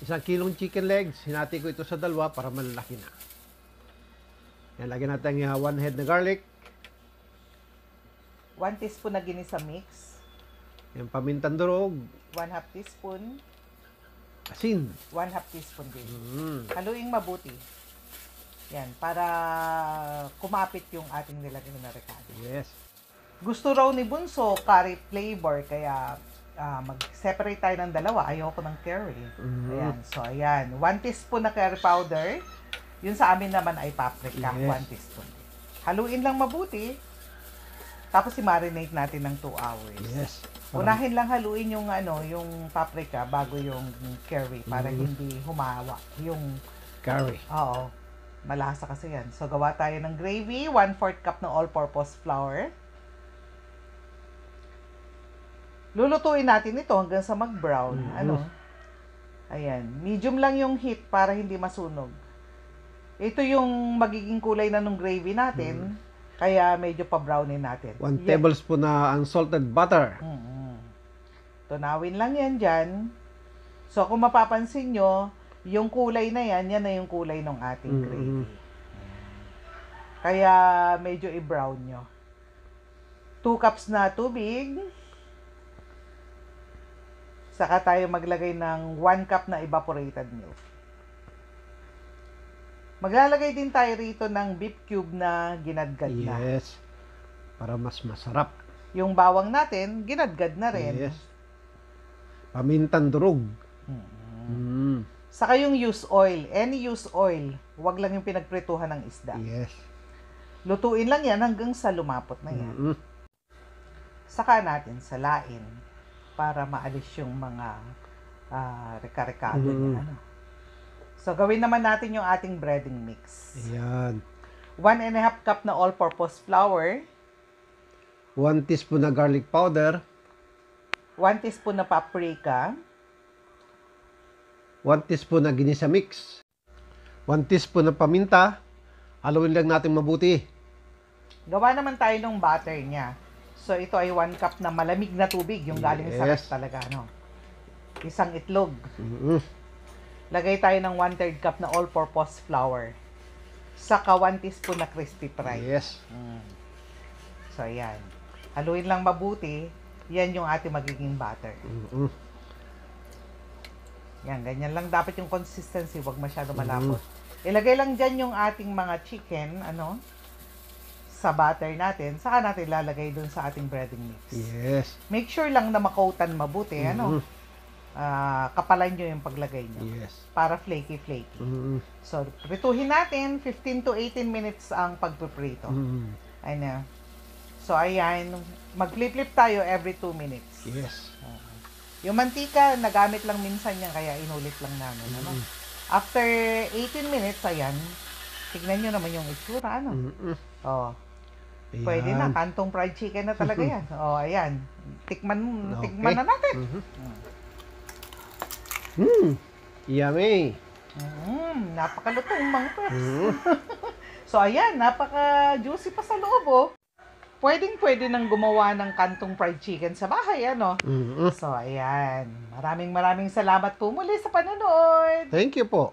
Isang kilong chicken legs. Hinati ko ito sa dalawa para malalaki na. Yan, lagyan natin yung 1 head na garlic. 1 teaspoon na ginisa mix. Yung pamintang durog. 1/2 teaspoon. Asin. 1/2 teaspoon din. Haluing mabuti. Yan, para kumapit yung ating nilagay na rekado. Yes. Gusto raw ni Bunso curry flavor, kaya mag-separate tayo ng dalawa. Ayoko ng curry. Ayan, so ayan. 1 teaspoon na curry powder. Yun sa amin naman ay paprika. Yes. 1 teaspoon. Haluin lang mabuti. Tapos i-marinate natin ng 2 hours. Yes. Unahin lang haluin yung yung paprika bago yung curry para hindi humawa yung Curry. oo. Malasa kasi yan. So gawa tayo ng gravy, 1/4 cup ng all-purpose flour. Lulutuin natin ito hanggang sa mag-brown. Ayan, medium lang yung heat para hindi masunog. Ito yung magiging kulay na ng gravy natin. Kaya medyo pa-brownin natin. 1 tablespoon na unsalted butter. Tunawin lang yan dyan. So, kung mapapansin nyo, yung kulay na yan na yung kulay ng ating gravy. Kaya medyo i-brown nyo. 2 cups na tubig. Saka tayo maglagay ng 1 cup na evaporated milk. Maglalagay din tayo rito ng beef cube na ginadgad na. Yes. Para mas masarap. Yung bawang natin, ginadgad na rin. Yes. Pamintang durog. Saka yung used oil. Any used oil. Huwag lang yung pinagprituhan ng isda. Yes. Lutuin lang yan hanggang sa lumapot na yan. Saka natin salain para maalis yung mga reka-rekado niya. So, gawin naman natin yung ating breading mix. Ayan. 1.5 cup na all-purpose flour. 1 teaspoon na garlic powder. 1 teaspoon na paprika. 1 teaspoon na ginisa mix. 1 teaspoon na paminta. Haluin lang natin mabuti. Gawa naman tayo ng butter niya. So, ito ay 1 cup na malamig na tubig. Yung galing sa ref talaga, Isang itlog. Lagay tayo ng 1/3 cup na all-purpose flour. Saka 1 teaspoon na crispy fry. Yes. So, ayan. Haluin lang mabuti. Yan yung ating magiging butter. Yan, ganyan lang dapat yung consistency. Huwag masyado malapot. Ilagay lang dyan yung ating mga chicken, sa butter natin. Saka natin lalagay dun sa ating breading mix. Yes. Make sure lang na makautan mabuti, kapalan nyo yung paglagay nyo. Yes. Para flaky-flaky. So, prituhin natin. 15 to 18 minutes ang pagpiprito. Ayan. So, ayan. Mag-flip-flip tayo every 2 minutes. Yes. Yung mantika, nagamit lang minsan yan, kaya inulit lang namin. After 18 minutes, ayan. Tignan nyo naman yung itsura, Pwede na. Kantong fried chicken na talaga yan. Ayan. Tikman na natin. Yummy. Napakalutong mga peps. So, ayan. Napaka-juicy pa sa loob, Pwedeng-pwede nang gumawa ng kantong fried chicken sa bahay, So, ayan. Maraming salamat po muli sa panonood. Thank you po.